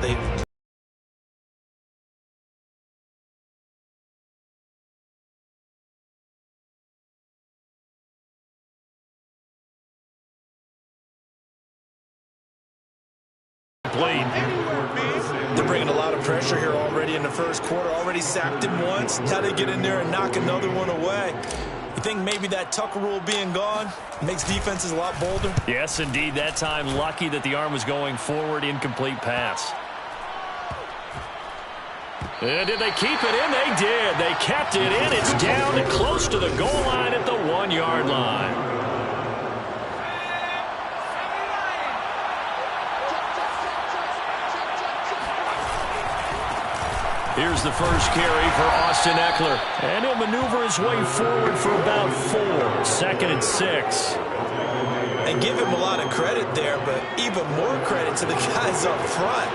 They They're bringing a lot of pressure here already in the first quarter. Already sacked him once. Now they get in there and knock another one away. You think maybe that Tucker rule being gone makes defenses a lot bolder? Yes, indeed. That time, lucky that the arm was going forward. Incomplete pass. And did they keep it in? They did. They kept it in. It's down and close to the goal line at the 1-yard line. Here's the first carry for Austin Eckler. And he'll maneuver his way forward for about 4. 2nd and 6. And give him a lot of credit there, but even more credit to the guys up front.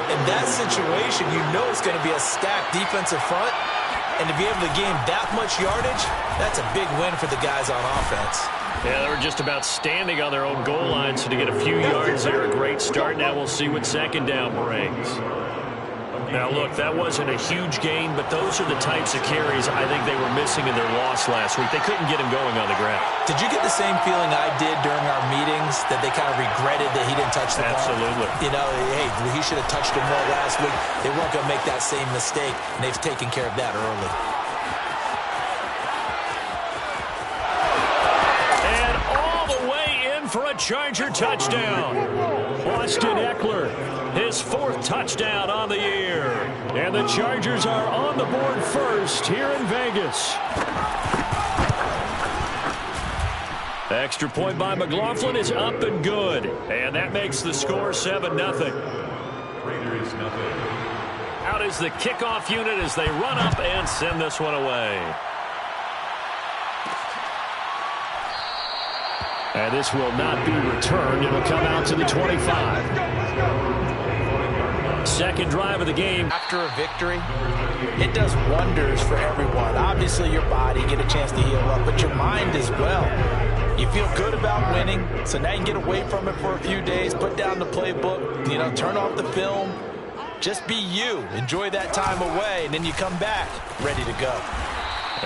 In that situation, you know it's going to be a stacked defensive front. And to be able to gain that much yardage, that's a big win for the guys on offense. Yeah, they were just about standing on their own goal line, so to get a few yards there, a great start. Now we'll see what second down brings. Now, look, that wasn't a huge gain, but those are the types of carries I think they were missing in their loss last week. They couldn't get him going on the ground. Did you get the same feeling I did during our meetings, that they kind of regretted that he didn't touch the ball? Absolutely. You know, hey, he should have touched him more last week. They weren't going to make that same mistake, and they've taken care of that early. And all the way in for a Charger touchdown. Austin Eckler, his 4th touchdown on the year. And the Chargers are on the board first here in Vegas. The extra point by McLaughlin is up and good. And that makes the score 7-0. Raiders nothing. Out is the kickoff unit as they run up and send this one away. And this will not be returned. It'll come out to the 25. Second drive of the game. After a victory, it does wonders for everyone. Obviously, your body, get a chance to heal up, but your mind as well. You feel good about winning, so now you can get away from it for a few days, put down the playbook, you know, turn off the film. Just be you. Enjoy that time away, and then you come back ready to go.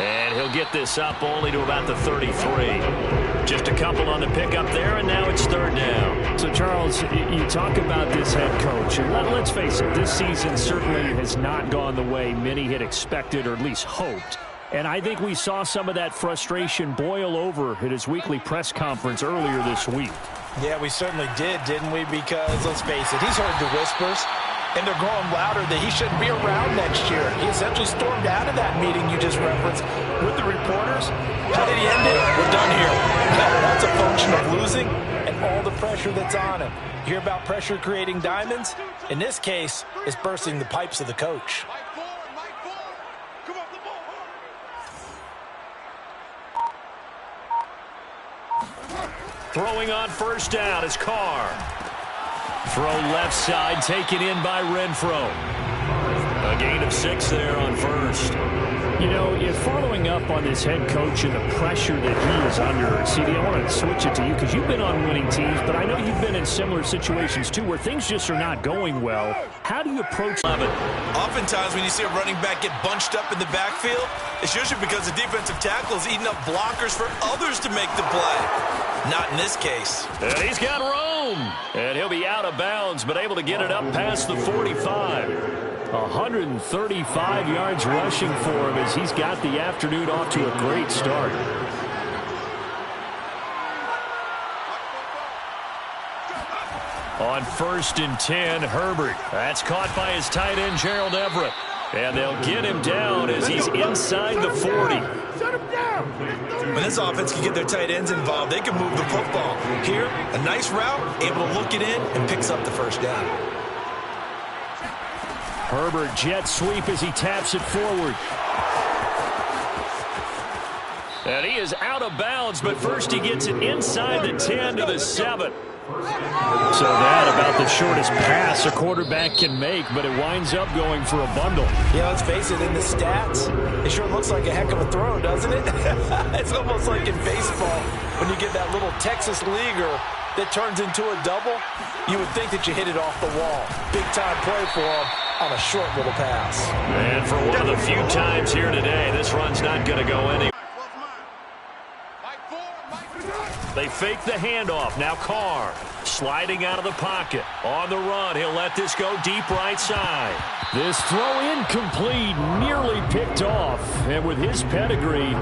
And he'll get this up only to about the 33. Just a couple on the pickup there, and now it's 3rd down. So, Charles, you talk about this head coach, and let's face it, this season certainly has not gone the way many had expected or at least hoped. And I think we saw some of that frustration boil over at his weekly press conference earlier this week. Yeah, we certainly did, didn't we? Because, let's face it, he's heard the whispers. And they're growing louder that he shouldn't be around next year. He essentially stormed out of that meeting you just referenced with the reporters. How did he end it? We're done here. That's a function of losing and all the pressure that's on him. You hear about pressure creating diamonds? In this case, it's bursting the pipes of the coach. Throwing on first down is Carr. Throw left side, taken in by Renfro. A gain of 6 there on first. You know, if following up on this head coach and the pressure that he is under, CD, I want to switch it to you because you've been on winning teams, but I know you've been in similar situations too where things just are not going well. How do you approach it? Oftentimes when you see a running back get bunched up in the backfield, it's usually because the defensive tackle is eating up blockers for others to make the play. Not in this case. And he's got room. And he'll be out of bounds, but able to get it up past the 45. 135 yards rushing for him as he's got the afternoon off to a great start. On 1st and 10, Herbert. That's caught by his tight end, Gerald Everett. And they'll get him down as he's inside the 40. When this offense can get their tight ends involved, they can move the football. Here, a nice route, able to look it in, and picks up the first down. Herbert jet sweep as he taps it forward. And he is out of bounds, but first he gets it inside the 10 to the 7. So that about the shortest pass a quarterback can make, but it winds up going for a bundle. Yeah, let's face it, in the stats, it sure looks like a heck of a throw, doesn't it? It's almost like in baseball when you get that little Texas leaguer that turns into a double, you would think that you hit it off the wall. Big-time play for him on a short little pass. And for one of the few times here today, this run's not going to go anywhere. They fake the handoff. Now Carr sliding out of the pocket. On the run, he'll let this go deep right side. This throw incomplete, nearly picked off. And with his pedigree,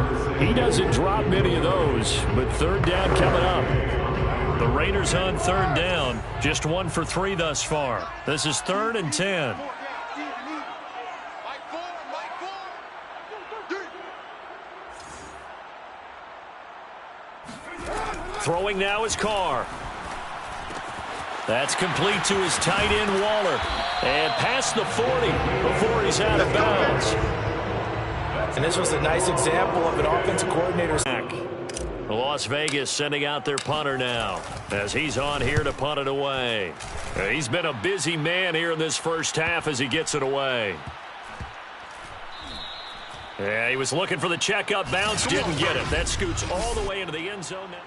he doesn't drop many of those. But third down coming up. The Raiders on third down. Just 1 for 3 thus far. This is 3rd and 10. Throwing now is Carr. That's complete to his tight end, Waller. And past the 40 before he's out of bounds. And this was a nice example of an offensive coordinator's back. Las Vegas sending out their punter now as he's on here to punt it away. He's been a busy man here in this first half as he gets it away. Yeah, he was looking for the checkup bounce, didn't get it. That scoots all the way into the end zone now.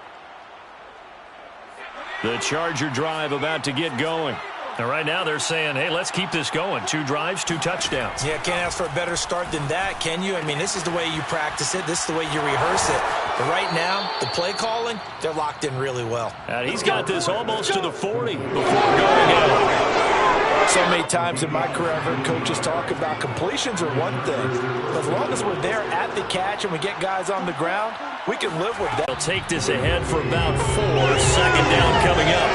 The Charger drive about to get going. And right now they're saying, hey, let's keep this going. 2 drives, 2 touchdowns. Yeah, can't ask for a better start than that, can you? I mean, this is the way you practice it. This is the way you rehearse it. But right now, the play calling, they're locked in really well. And he's got this almost to the 40 before going out. So many times in my career, I've heard coaches talk about completions are one thing. But as long as we're there at the catch and we get guys on the ground, we can live with that. They'll take this ahead for about 4. Second down coming up.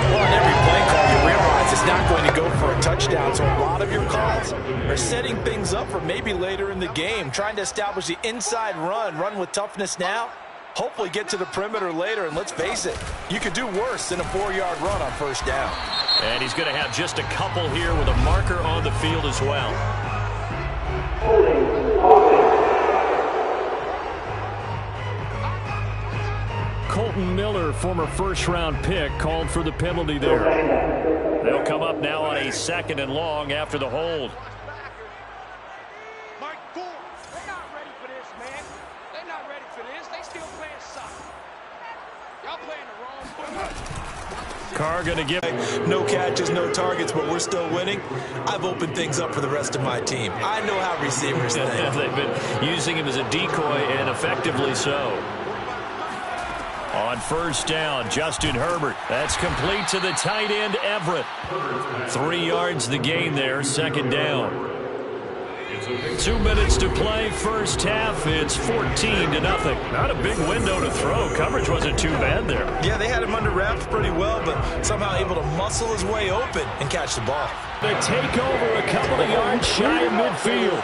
Well, on every play call, you realize it's not going to go for a touchdown. So a lot of your calls are setting things up for maybe later in the game, trying to establish the inside run with toughness now. Hopefully get to the perimeter later, and let's face it, you could do worse than a 4-yard run on first down. And he's going to have just a couple here with a marker on the field as well. Colton Miller, former first-round pick, called for the penalty there. They'll come up now on a 2nd and long after the hold. They're not ready for this, man. They're not ready for this. They still playing soccer. Y'all playing the wrong football. Carr going to give no catches, no targets, but we're still winning. I've opened things up for the rest of my team. I know how receivers think. They've been using him as a decoy, and effectively so. On first down, Justin Herbert. That's complete to the tight end, Everett. 3 yards the gain there, 2nd down. 2 minutes to play, first half. It's 14-0. Not a big window to throw. Coverage wasn't too bad there. Yeah, they had him under wraps pretty well, but somehow able to muscle his way open and catch the ball. The takeover a couple of yards shy of midfield.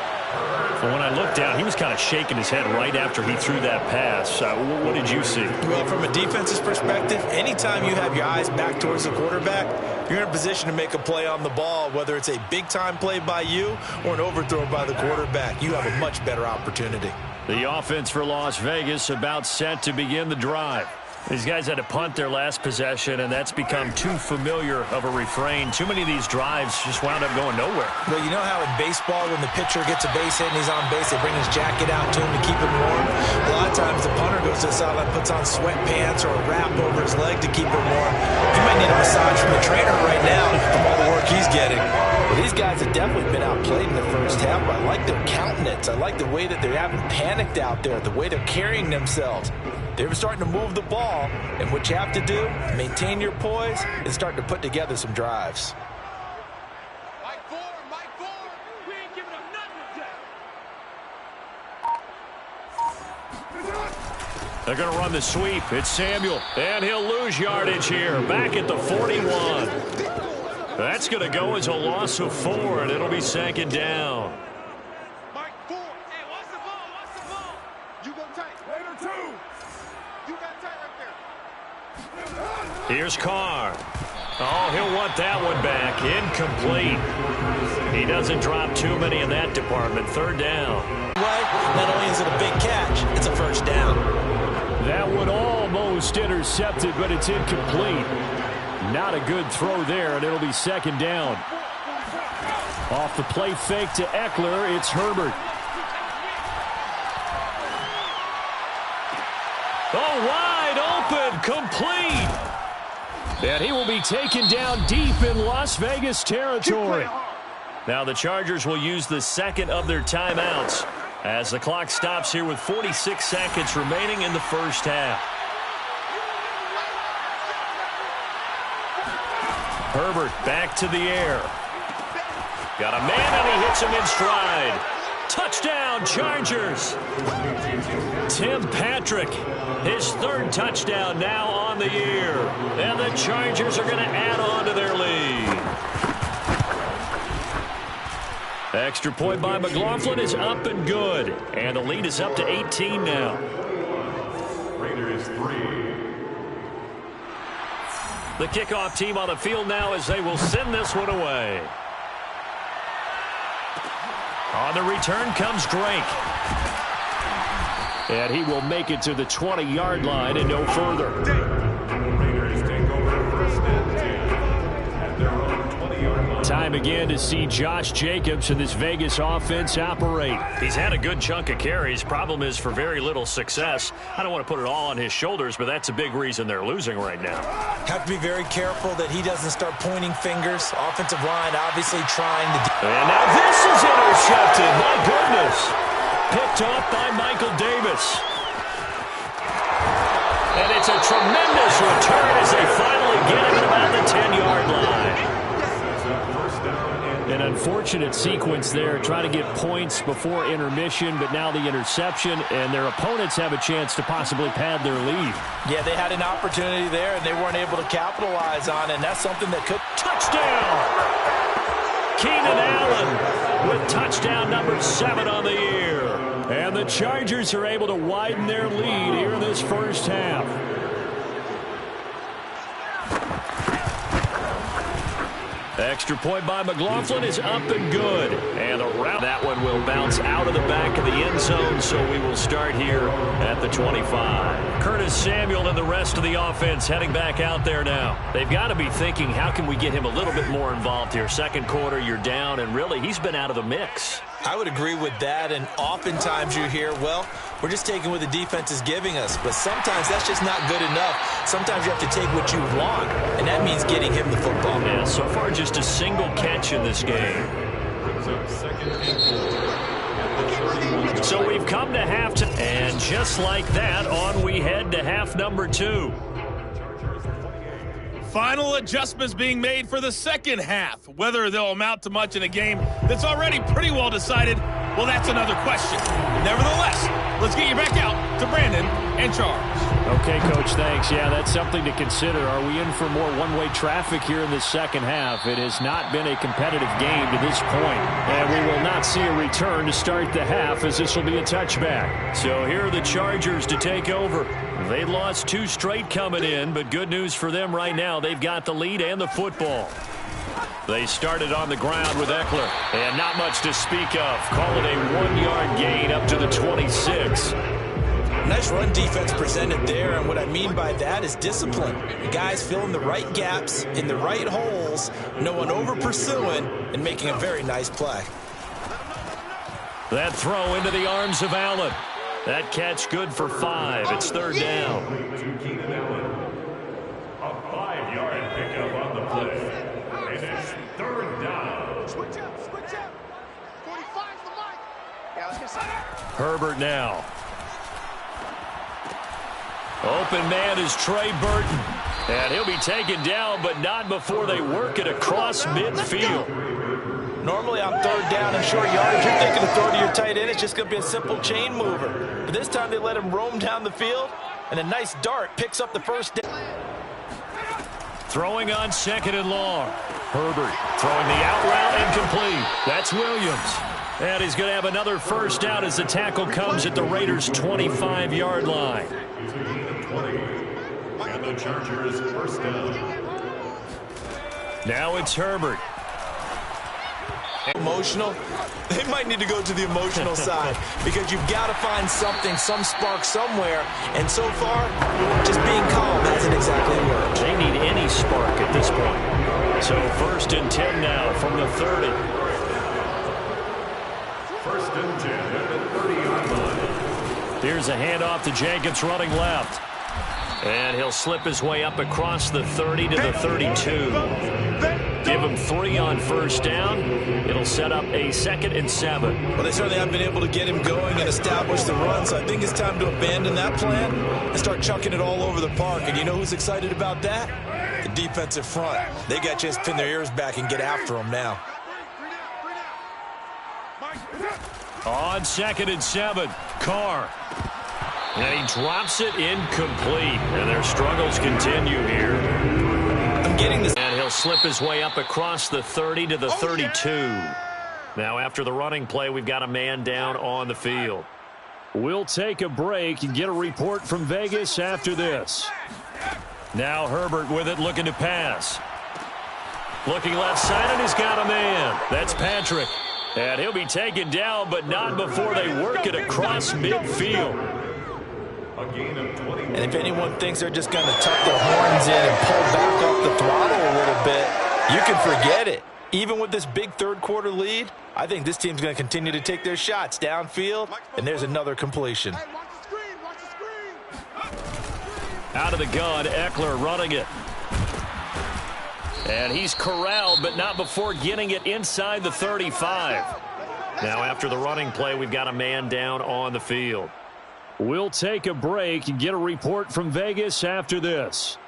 Well, when I looked down, he was kind of shaking his head right after he threw that pass. What did you see? Well, from a defense's perspective, anytime you have your eyes back towards the quarterback, you're in a position to make a play on the ball, whether it's a big-time play by you or an overthrow by the quarterback. You have a much better opportunity. The offense for Las Vegas about set to begin the drive. These guys had to punt their last possession, and that's become too familiar of a refrain. Too many of these drives just wound up going nowhere. Well, you know how in baseball, when the pitcher gets a base hit and he's on base, they bring his jacket out to him to keep him warm? A lot of times the punter goes to the sideline, puts on sweatpants or a wrap over his leg to keep him warm. He might need a massage from the trainer right now from all the work he's getting. Well, these guys have definitely been outplayed in the first half, but I like their countenance. I like the way that they haven't panicked out there, the way they're carrying themselves. They're starting to move the ball, and what you have to do, maintain your poise, and start to put together some drives. Mike Ford, we ain't giving up nothing today. They're going to run the sweep. It's Samuel, and he'll lose yardage here. Back at the 41. That's going to go as a loss of 4, and it'll be 2nd down. Mike Ford, hey, what's the ball? You go tight. Later, 2. You got tight right there. Here's Carr. Oh, he'll want that one back. Incomplete. He doesn't drop too many in that department. 3rd down. Not only is it a big catch, it's a first down. That one almost intercepted, but it's incomplete. Not a good throw there, and it'll be 2nd down. Off the play fake to Eckler, it's Herbert. Oh, wide open, complete. And he will be taken down deep in Las Vegas territory. Now the Chargers will use the second of their timeouts as the clock stops here with 46 seconds remaining in the first half. Herbert back to the air. Got a man and he hits him in stride. Touchdown, Chargers. Tim Patrick, his third touchdown now on the year. And the Chargers are going to add on to their lead. Extra point by McLaughlin is up and good. And the lead is up to 18 now. Raiders 3. The kickoff team on the field now as they will send this one away. On the return comes Drake. And he will make it to the 20-yard line and no further. Raiders take over first and 10 at their own 20-yard line. Time again to see Josh Jacobs and this Vegas offense operate. He's had a good chunk of carries. Problem is for very little success. I don't want to put it all on his shoulders, but that's a big reason they're losing right now. Have to be very careful that he doesn't start pointing fingers. Offensive line obviously trying to... And now this is intercepted. My goodness. Picked off by Michael Davis. And it's a tremendous return as they finally get him at about the 10-yard line. An unfortunate sequence there, trying to get points before intermission, but now the interception, and their opponents have a chance to possibly pad their lead. Yeah, they had an opportunity there, and they weren't able to capitalize on it, and that's something that could... Touchdown! Keenan Allen with touchdown number 7 on the year. And the Chargers are able to widen their lead here in this first half. Extra point by McLaughlin is up and good. And that one will bounce out of the back of the end zone, so we will start here at the 25. Curtis Samuel and the rest of the offense heading back out there now. They've got to be thinking, how can we get him a little bit more involved here? Second quarter, you're down, and really, he's been out of the mix. I would agree with that, and oftentimes you hear, well, we're just taking what the defense is giving us, but sometimes that's just not good enough. Sometimes you have to take what you want, and that means getting him the football. Yeah, so far just a single catch in this game. Second and 4. So we've come to halftime, and just like that, on we head to half number 2. Final adjustments being made for the second half. Whether they'll amount to much in a game that's already pretty well decided, well, that's another question. Nevertheless, let's get you back out to Brandon and Charles. Okay, Coach, thanks. Yeah, that's something to consider. Are we in for more one-way traffic here in the second half? It has not been a competitive game to this point, and we will not see a return to start the half as this will be a touchback. So here are the Chargers to take over. They lost 2 straight coming in, but good news for them right now. They've got the lead and the football. They started on the ground with Eckler, and not much to speak of. Call it a 1-yard gain up to the 26. Nice run defense presented there, and what I mean by that is discipline. The guys filling the right gaps in the right holes, no one over pursuing, and making a very nice play. That throw into the arms of Allen. That catch good for 5. It's third down. A 5-yard pickup on the play. And it's third down. Switch up, switch up. 45's the mic. Yeah, let's get some. Herbert now. Open man is Trey Burton. And he'll be taken down, but not before they work it across midfield. Normally on third down and short yardage, you're thinking of throw to your tight end. It's just going to be a simple chain mover. But this time they let him roam down the field, and a nice dart picks up the first down. Throwing on second and long. Herbert throwing the out route incomplete. That's Williams. And he's going to have another first down as the tackle comes at the Raiders' 25-yard line. And the Chargers first down. Now it's Herbert. Emotional. They might need to go to the emotional side because you've got to find something, some spark somewhere. And so far, just being calm hasn't exactly worked. They need any spark at this point. So first and 10 now from the 30. First and 10 at the 30-yard line. Here's a handoff to Jacobs running left. And he'll slip his way up across the 30 to the 32. Give him 3 on first down. It'll set up a 2nd and 7. Well, they certainly haven't been able to get him going and establish the run, so I think it's time to abandon that plan and start chucking it all over the park. And you know who's excited about that? The defensive front. They got a chance to pin their ears back and get after him now. On 2nd and 7, Carr. And he drops it incomplete. And their struggles continue here. I'm getting this. And he'll slip his way up across the 30 to the 32. Now after the running play, we've got a man down on the field. We'll take a break and get a report from Vegas after this. Now Herbert with it, looking to pass. Looking left side, and he's got a man. That's Patrick. And he'll be taken down, but not before they work it across midfield. And if anyone thinks they're just going to tuck their horns in and pull back up the throttle a little bit, you can forget it. Even with this big third-quarter lead, I think this team's going to continue to take their shots downfield, and there's another completion. Out of the gun, Eckler running it. And he's corralled, but not before getting it inside the 35. Now after the running play, we've got a man down on the field. We'll take a break and get a report from Vegas after this.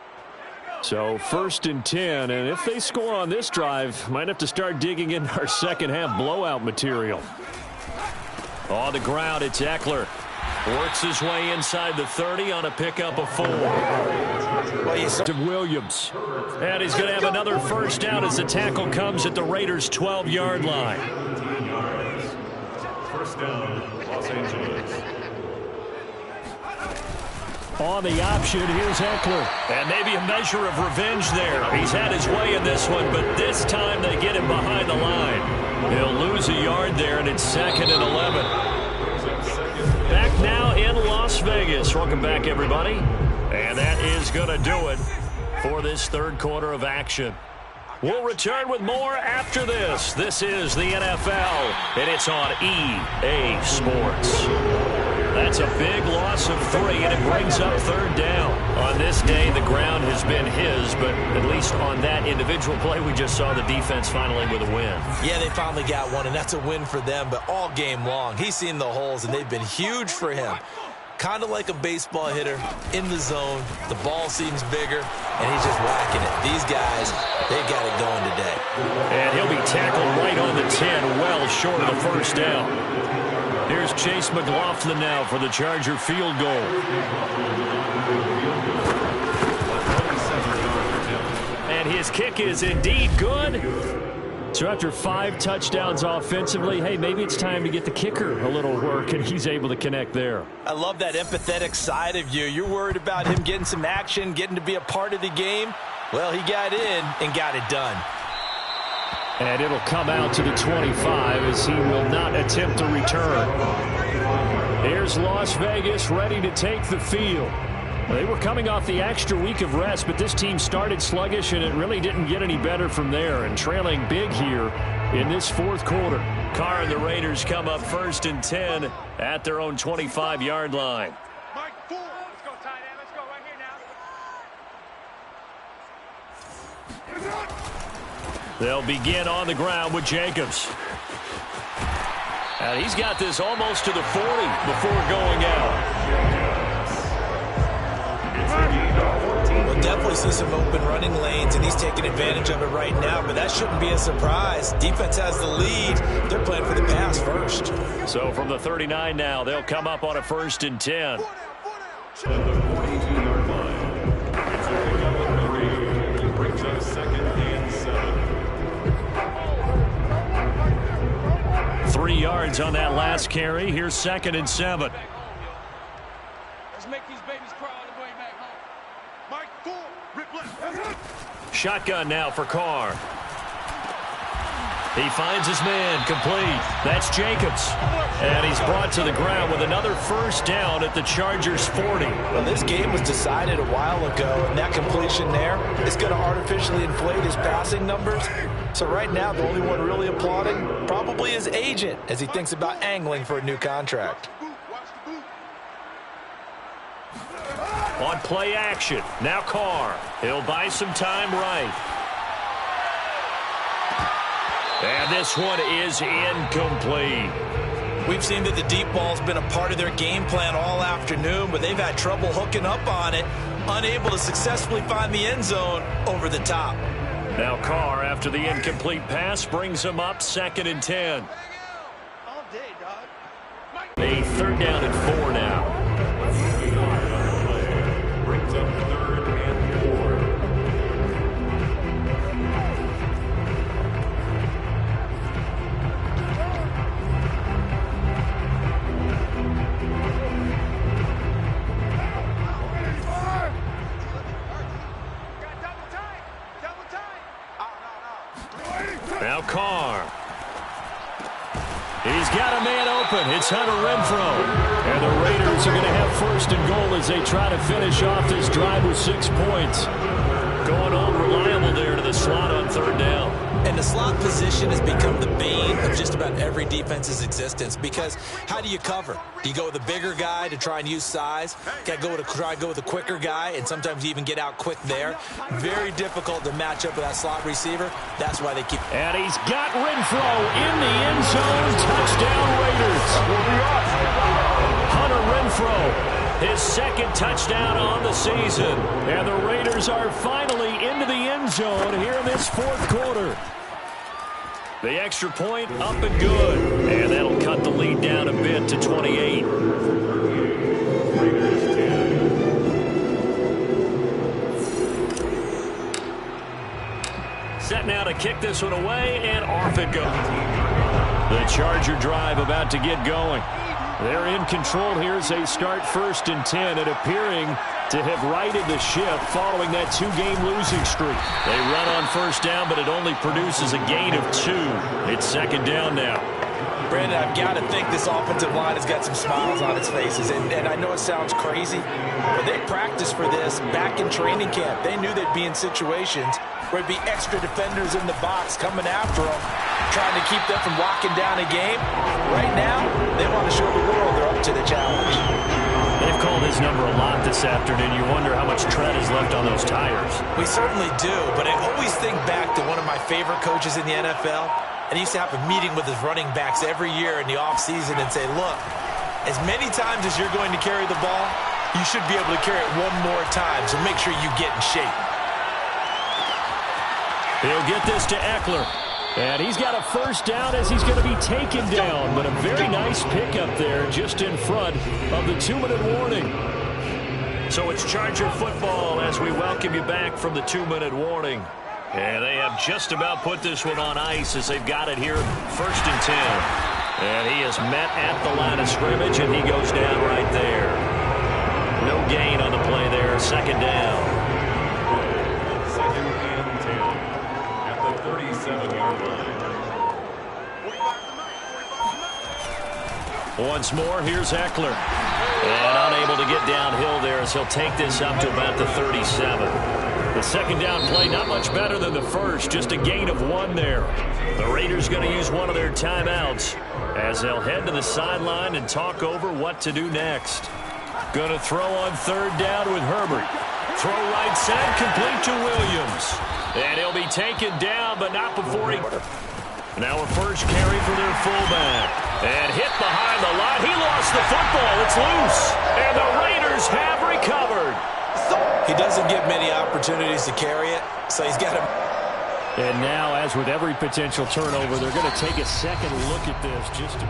So 1st and 10, and if they score on this drive, might have to start digging in our second-half blowout material. On the ground, it's Eckler. Works his way inside the 30 on a pickup of 4. To Williams. And he's going to have another first down as the tackle comes at the Raiders' 12-yard line. First down, Los Angeles. On the option, here's Eckler. And maybe a measure of revenge there. He's had his way in this one, but this time they get him behind the line. He'll lose a yard there, and it's 2nd and 11. Back now in Las Vegas. Welcome back, everybody. And that is going to do it for this third quarter of action. We'll return with more after this. This is the NFL, and it's on EA Sports. That's a big loss of 3, and it brings up 3rd down. On this day, the ground has been his, but at least on that individual play, we just saw the defense finally with a win. Yeah, they finally got one, and that's a win for them, but all game long, he's seen the holes, and they've been huge for him. Kind of like a baseball hitter in the zone. The ball seems bigger, and he's just whacking it. These guys, they got it going today. And he'll be tackled right on the 10, well short of the first down. Here's Chase McLaughlin now for the Charger field goal. And his kick is indeed good. So after 5 touchdowns offensively, hey, maybe it's time to get the kicker a little work, and he's able to connect there. I love that empathetic side of you. You're worried about him getting some action, getting to be a part of the game. Well, he got in and got it done. And it'll come out to the 25 as he will not attempt to return. Here's Las Vegas ready to take the field. They were coming off the extra week of rest, but this team started sluggish, and it really didn't get any better from there, and trailing big here in this 4th quarter. Carr and the Raiders come up 1st and 10 at their own 25-yard line. Mike, 4. Let's go, tight end. Let's go right here now. They'll begin on the ground with Jacobs. And he's got this almost to the 40 before going out. We'll definitely see some open running lanes, and he's taking advantage of it right now, but that shouldn't be a surprise. Defense has the lead. They're playing for the pass first. So from the 39 now, they'll come up on a 1st and 10. At the 42-yard line. It brings up 2nd and 7. 3 yards on that last carry. Here's 2nd and 7. Let's make these babies cry on the way back home. Mike, 4. Rip left. Shotgun now for Carr. He finds his man, complete. That's Jacobs. And he's brought to the ground with another first down at the Chargers' 40. Well, this game was decided a while ago, and that completion there is going to artificially inflate his passing numbers. So right now, the only one really applauding probably his agent as he thinks about angling for a new contract. On play action. Now Carr. He'll buy some time right. And this one is incomplete. We've seen that the deep ball's been a part of their game plan all afternoon, but they've had trouble hooking up on it, unable to successfully find the end zone over the top. Now Carr, after the incomplete pass, brings him up 2nd and 10. All day, dog. A 3rd down and 4 now. Brings up 3rd and 4. Now Carr. He's got a man open. It's Hunter Renfrow. And the Raiders are going to have 1st and goal as they try to finish off this drive with 6 points. Going on reliable there to the slot on 3rd down. And the slot position has become the bane of just about every defense's existence, because how do you cover? Do you go with a bigger guy to try and use size? Got to try and go with a quicker guy, and sometimes you even get out quick there. Very difficult to match up with that slot receiver. That's why they keep. And he's got Renfrow in the end zone. Touchdown Raiders. Hunter Renfrow, his 2nd touchdown on the season. And the Raiders are finally into the end zone here in this 4th quarter. The extra point up and good. And that'll cut the lead down a bit to 28. Raiders 10. Set now to kick this one away, and off it goes. The Charger drive about to get going. They're in control here as they start 1st and 10, and appearing to have righted the ship following that 2-game losing streak. They run on 1st down, but it only produces a gain of 2. It's 2nd down now. Brandon, I've got to think this offensive line has got some smiles on its faces. And I know it sounds crazy, but they practiced for this back in training camp. They knew they'd be in situations where there'd be extra defenders in the box coming after them, trying to keep them from locking down a game. Right now, they want to show the world they're up to the challenge. They've called his number a lot this afternoon. You wonder how much tread is left on those tires. We certainly do, but I always think back to one of my favorite coaches in the NFL. And he used to have a meeting with his running backs every year in the offseason and say, look, as many times as you're going to carry the ball, you should be able to carry it one more time, so make sure you get in shape. He'll get this to Eckler. And he's got a 1st down as he's going to be taken down. But a very nice pickup there just in front of the 2-minute warning. So it's Charger football as we welcome you back from the 2-minute warning. And they have just about put this one on ice as they've got it here 1st and 10. And he is met at the line of scrimmage, and he goes down right there. No gain on the play there, 2nd down. 2nd and 10 at the 37-yard line. Once more, here's Eckler. And unable to get downhill there as he'll take this up to about the 37. The 2nd down play not much better than the first, just a gain of 1 there. The Raiders going to use one of their timeouts as they'll head to the sideline and talk over what to do next. Going to throw on 3rd down with Herbert. Throw right side, complete to Williams. And he'll be taken down, but not before he... Now a first carry for their fullback. And hit behind the line. He lost the football. It's loose. And the Raiders have recovered. He doesn't get many opportunities to carry it, so he's got to... And now, as with every potential turnover, they're going to take a second look at this just to...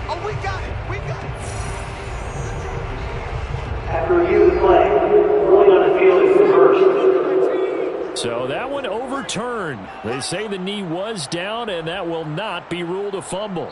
Oh, we got it. We got it. After review of the play, ruling on the field is reversed. So that one overturned. They say the knee was down, and that will not be ruled a fumble.